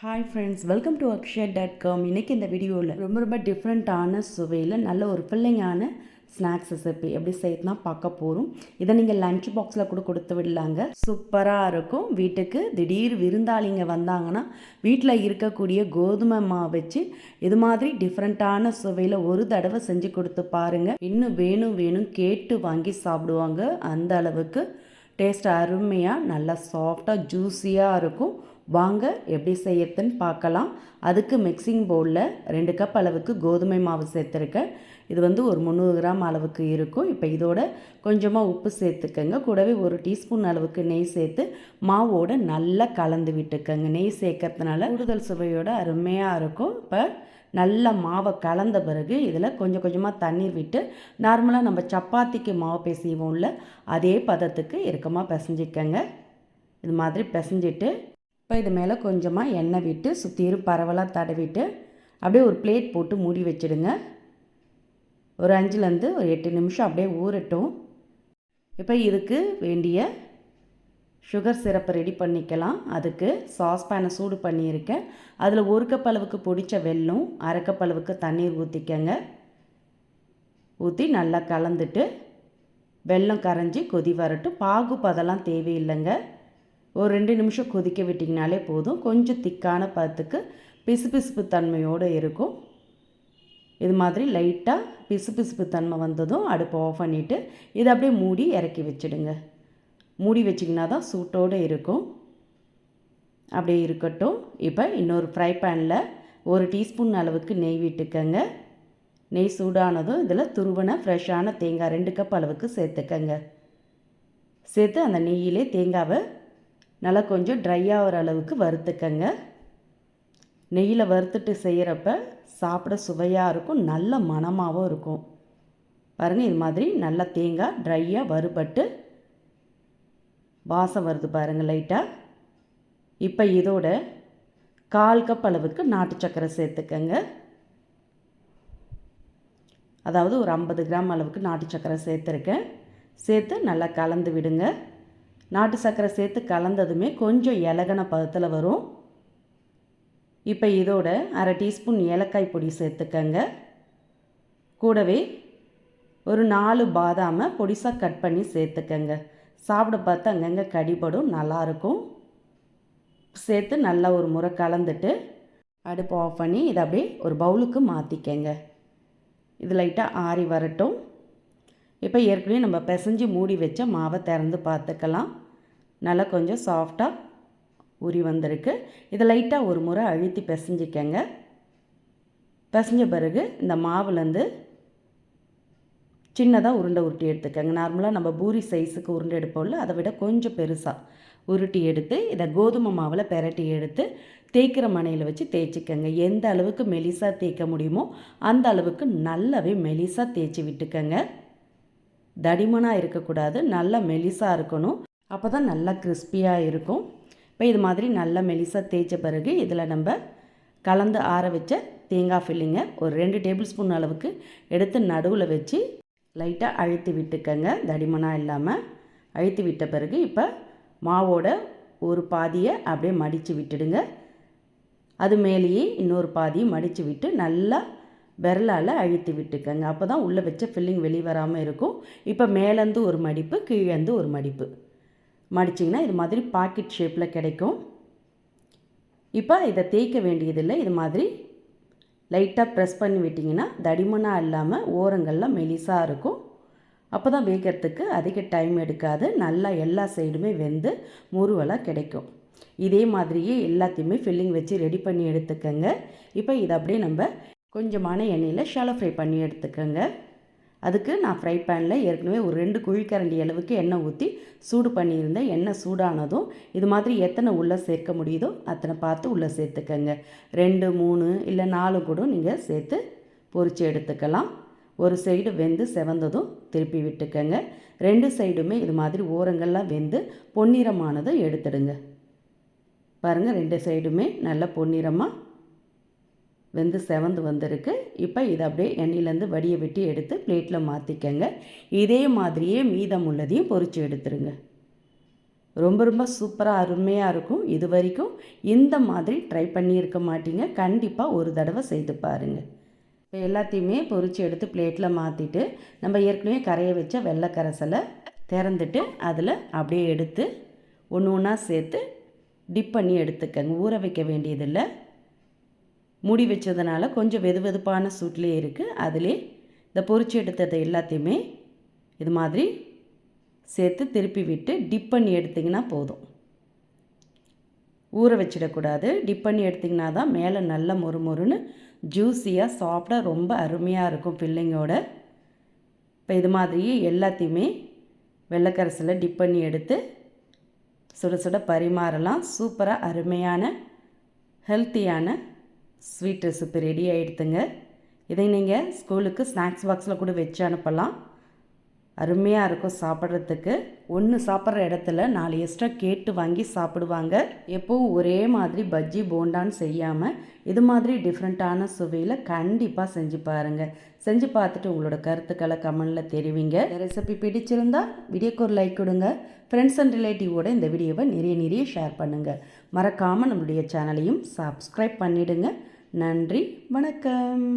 Hi friends, welcome to akshay.com. இன்றைக்கி இந்த வீடியோவில் ரொம்ப டிஃப்ரெண்ட்டான சுவையில் நல்ல ஒரு ஃபில்லிங்கான ஸ்நாக்ஸ் ரெசிபி எப்படி செய்யணும்னா பார்க்க போகிறோம். இதை நீங்கள் லஞ்ச் பாக்ஸில் கூட கொடுத்து விடலாங்க. சூப்பராக இருக்கும். வீட்டுக்கு திடீர் விருந்தாளிங்க வந்தாங்கன்னா வீட்டில் இருக்கக்கூடிய கோதுமை மாவு வச்சு இது மாதிரி டிஃப்ரெண்ட்டான சுவையில் ஒரு தடவை செஞ்சு கொடுத்து பாருங்கள். இன்னும் வேணும் கேட்டு வாங்கி சாப்பிடுவாங்க. அந்த அளவுக்கு டேஸ்ட் அருமையாக நல்லா சாஃப்டாக ஜூஸியாக இருக்கும். வாங்க எப்படி செய்யறதுன்னு பார்க்கலாம். அதுக்கு மிக்சிங் பவுலில் 2 கப் அளவுக்கு கோதுமை மாவு சேர்த்துருக்கேன். இது ஒரு 300 கிராம் அளவுக்கு இருக்கும். இப்போ இதோட கொஞ்சமாக உப்பு சேர்த்துக்கங்க. கூடவே 1 டீஸ்பூன் அளவுக்கு நெய் சேர்த்து மாவோடு நல்லா கலந்து விட்டுக்கங்க. நெய் சேர்க்கறதுனால கூடுதல் சுவையோட அருமையாக இருக்கும். இப்போ நல்லா மாவை கலந்த பிறகு இதில் கொஞ்சமாக தண்ணீர் விட்டு நார்மலாக நம்ம சப்பாத்திக்கு மாவு பிசைவோம்ல அதே பதத்துக்கு இறுக்கமாக பிசைஞ்சிக்கங்க. இது மாதிரி பிசைஞ்சிட்டு இப்போ இது மேலே கொஞ்சமாக எண்ணெய் விட்டு சுற்றியும் பரவலாக தடவிட்டு அப்படியே ஒரு பிளேட் போட்டு மூடி வச்சுடுங்க. ஒரு 5லேருந்து ஒரு 8 நிமிஷம் அப்படியே ஊறட்டும். இப்போ இதுக்கு வேண்டிய சுகர் சிரப்பை ரெடி பண்ணிக்கலாம். அதுக்கு சாஸ்பேனை சூடு பண்ணியிருக்கேன். அதில் 1 கப் அளவுக்கு பொடித்த வெல்லம், 1/2 கப் அளவுக்கு தண்ணீர் ஊற்றிக்கங்க. ஊற்றி நல்லா கலந்துட்டு வெல்லம் கரைஞ்சி கொதி வரட்டும். பாகு பதெல்லாம் தேவையில்லைங்க. ஒரு 2 நிமிஷம் கொதிக்க விட்டிங்கனாலே போதும். கொஞ்சம் திக்கான பதத்துக்கு பிசுபிசுப்பு தன்மையோடு இருக்கும். இது மாதிரி லைட்டாக பிசுபிசுப்பு தன்மை வந்ததும் அடுப்பை ஆஃப் பண்ணிவிட்டு இதை அப்படியே மூடி இறக்கி வச்சுடுங்க. மூடி வச்சிங்கன்னா தான் சூட்டோடு இருக்கும். அப்படியே இருக்கட்டும். இப்போ இன்னொரு ஃப்ரை பேனில் 1 டீஸ்பூன் அளவுக்கு நெய் விட்டுக்கங்க. நெய் சூடானதும் இதில் துருவன ஃப்ரெஷ்ஷான தேங்காய் 2 கப் அளவுக்கு சேர்த்துக்கங்க. சேர்த்து அந்த நெய்யிலே தேங்காவை நல்லா கொஞ்சம் ட்ரை ஆகிற அளவுக்கு வறுத்துக்கங்க. நெய்யில் வறுத்துட்டு செய்கிறப்ப சாப்பிட சுவையாக இருக்கும், நல்ல மணமாகவும் இருக்கும். பாருங்கள், இது மாதிரி நல்லா தேங்காய் ட்ரையாக வறுபட்டு வாசம் வருது பாருங்கள் லைட்டாக. இப்போ இதோட 1/4 கப் அளவுக்கு நாட்டு சர்க்கரை சேர்த்துக்கங்க. அதாவது ஒரு 50 கிராம் அளவுக்கு நாட்டு சர்க்கரை சேர்த்துருக்கேன். சேர்த்து நல்லா கலந்து விடுங்க. நாட்டு சர்க்கரை சேர்த்து கலந்ததுமே கொஞ்சம் இலகன பதத்தில் வரும். இப்போ இதோட 1/2 டீஸ்பூன் ஏலக்காய் பொடி சேர்த்துக்கங்க. கூடவே ஒரு 4 பாதாமை பொடிசாக கட் பண்ணி சேர்த்துக்கங்க. சாப்பிட பார்த்து அங்கங்கே கடிபடும், நல்லாயிருக்கும். சேர்த்து நல்லா ஒரு முறை கலந்துட்டு அடுப்பு ஆஃப் பண்ணி இதை அப்படியே ஒரு பவுலுக்கு மாற்றிக்கங்க. இது லைட்டாக ஆறி வரட்டும். இப்போ ஏற்கனவே நம்ம பிசைஞ்சு மூடி வச்ச மாவை திறந்து பார்த்துக்கலாம். நல்லா கொஞ்சம் சாஃப்டாக உரி வந்திருக்கு. இதை லைட்டாக ஒரு முறை அழுத்தி பிசைஞ்சிக்கங்க. பிசைஞ்ச பிறகு இந்த மாவுலேருந்து சின்னதாக உருண்டை உருட்டி எடுத்துக்கங்க. நார்மலாக நம்ம பூரி சைஸுக்கு உருண்டை எடுப்போம்ல, அதை விட கொஞ்சம் பெருசாக உருட்டி எடுத்து இதை கோதுமை மாவில் பெரட்டி எடுத்து தேய்க்கிற மணையில் வச்சு தேய்ச்சிக்கங்க. எந்த அளவுக்கு மெலிசாக தேய்க்க முடியுமோ அந்த அளவுக்கு நல்லாவே மெலிசாக தேய்ச்சி விட்டுக்கங்க. தடிமனாக இருக்கக்கூடாது, நல்லா மெலிசாக இருக்கணும். அப்போ தான் நல்லா கிறிஸ்பியாக இருக்கும். இப்போ இது மாதிரி நல்லா மெலிசாக தேய்ச்ச பிறகு இதில் நம்ம கலந்து ஆற வச்ச தேங்காய் ஃபில்லிங்கை ஒரு 2 டேபிள் ஸ்பூன் அளவுக்கு எடுத்து நடுவில் வச்சு லைட்டாக அழுத்தி விட்டுக்கங்க. தடிமனாக இல்லாமல் அழுத்தி விட்ட பிறகு இப்போ மாவோட ஒரு பாதியை அப்படியே மடித்து விட்டுடுங்க. அது மேலேயே இன்னொரு பாதியை மடித்து விட்டு நல்லா விரலால் அழுத்தி விட்டுக்கங்க. அப்போ தான் உள்ளே வச்ச ஃபில்லிங் வெளியே வராமல் இருக்கும். இப்போ மேலேருந்து ஒரு மடிப்பு, கீழேருந்து ஒரு மடிப்பு மடிச்சிங்கன்னா இது மாதிரி பாக்கெட் ஷேப்பில் கிடைக்கும். இப்போ இதை தேய்க்க வேண்டியதில்லை. இது மாதிரி லைட்டாக ப்ரெஸ் பண்ணி விட்டிங்கன்னா தடிமனாக இல்லாமல் ஓரங்கள்லாம் மெலிசாக இருக்கும். அப்போ தான் வேகிறதுக்கு அதிக டைம் எடுக்காது. நல்லா எல்லா சைடுமே வெந்து முறுவலாக கிடைக்கும். இதே மாதிரியே எல்லாத்தையுமே ஃபில்லிங் வச்சு ரெடி பண்ணி எடுத்துக்கங்க. இப்போ இதை அப்படியே நம்ம கொஞ்சமான எண்ணெயில் ஷாலோ ஃப்ரை பண்ணி எடுத்துக்கோங்க. அதுக்கு நான் ஃப்ரை பேனில் ஏற்கனவே ஒரு 2 குழிக்கரண்டி அளவுக்கு எண்ணெய் ஊற்றி சூடு பண்ணியிருந்தேன். எண்ணெய் சூடானதும் இது மாதிரி எத்தனை உள்ளே சேர்க்க முடியுதோ அத்தனை பார்த்து உள்ளே சேர்த்துக்கங்க. 2, 3 இல்லை 4 கூட நீங்கள் சேர்த்து பொரித்து எடுத்துக்கலாம். ஒரு சைடு வெந்து செவந்ததும் திருப்பி விட்டுக்கங்க. 2 சைடுமே இது மாதிரி ஓரங்கள்லாம் வெந்து பொன்னிறமானதும் எடுத்துடுங்க. பாருங்கள், 2 சைடுமே நல்லா பொன்னிறமாக வெந்து செவந்து வந்திருக்கு. இப்போ இதை அப்படியே எண்ணெயிலேருந்து வடியை விட்டு எடுத்து பிளேட்டில் மாற்றிக்கங்க. இதே மாதிரியே மீதம் உள்ளதையும் பொரித்து எடுத்துருங்க. ரொம்ப ரொம்ப சூப்பராக அருமையாக இருக்கும். இது வரைக்கும் இந்த மாதிரி ட்ரை பண்ணியிருக்க மாட்டீங்க. கண்டிப்பாக ஒரு தடவை செய்து பாருங்கள். இப்போ எல்லாத்தையுமே பொரித்து எடுத்து பிளேட்டில் மாற்றிட்டு நம்ம ஏற்கனவே கரைய வச்ச வெள்ளை கரைசலை திறந்துட்டு அதில் அப்படியே எடுத்து ஒன்று ஒன்றா சேர்த்து டிப் பண்ணி எடுத்துக்கங்க. ஊற வைக்க வேண்டியதில்லை. மூடி வச்சதுனால கொஞ்சம் வெது வெதுப்பான சூட்லேயே இருக்குது. அதிலே இந்த பொரிச்சு எடுத்ததை எல்லாத்தையுமே இது மாதிரி சேர்த்து திருப்பி விட்டு டிப் பண்ணி எடுத்திங்கன்னா போதும். ஊற வச்சிடக்கூடாது. டிப் பண்ணி எடுத்திங்கன்னா தான் மேலே நல்ல மொறுமொறுன்னு ஜூஸியாக சாஃப்டாக ரொம்ப அருமையாக இருக்கும் ஃபில்லிங்கோட. இப்போ இது மாதிரியே எல்லாத்தையுமே வெள்ளைக்கரசில் டிப் பண்ணி எடுத்து சுட சுட பரிமாறலாம். சூப்பராக அருமையான ஹெல்த்தியான ஸ்வீட் ரெசிபி ரெடி ஆகிடுதுங்க. இதை நீங்கள் ஸ்கூலுக்கு ஸ்நாக்ஸ் பாக்ஸில் கூட வச்சு அனுப்பலாம். அருமையாக இருக்கும் சாப்பிட்றதுக்கு. ஒன்று சாப்பிட்ற இடத்துல 4 எக்ஸ்ட்ரா கேட்டு வாங்கி சாப்பிடுவாங்க. எப்போவும் ஒரே மாதிரி பஜ்ஜி போண்டான்னு செய்யாமல் இது மாதிரி டிஃப்ரெண்ட்டான சுவையில் கண்டிப்பாக செஞ்சு பாருங்கள். செஞ்சு பார்த்துட்டு உங்களோட கருத்துக்களை கமெண்டில் தெரிவிங்க. இந்த ரெசிபி பிடிச்சிருந்தா வீடியோக்கு ஒரு லைக் கொடுங்க. ஃப்ரெண்ட்ஸ் அண்ட் ரிலேட்டிவோட இந்த வீடியோவை நிறைய ஷேர் பண்ணுங்கள். மறக்காமல் நம்மளுடைய சேனலையும் சப்ஸ்கிரைப் பண்ணிவிடுங்க. நன்றி, வணக்கம்.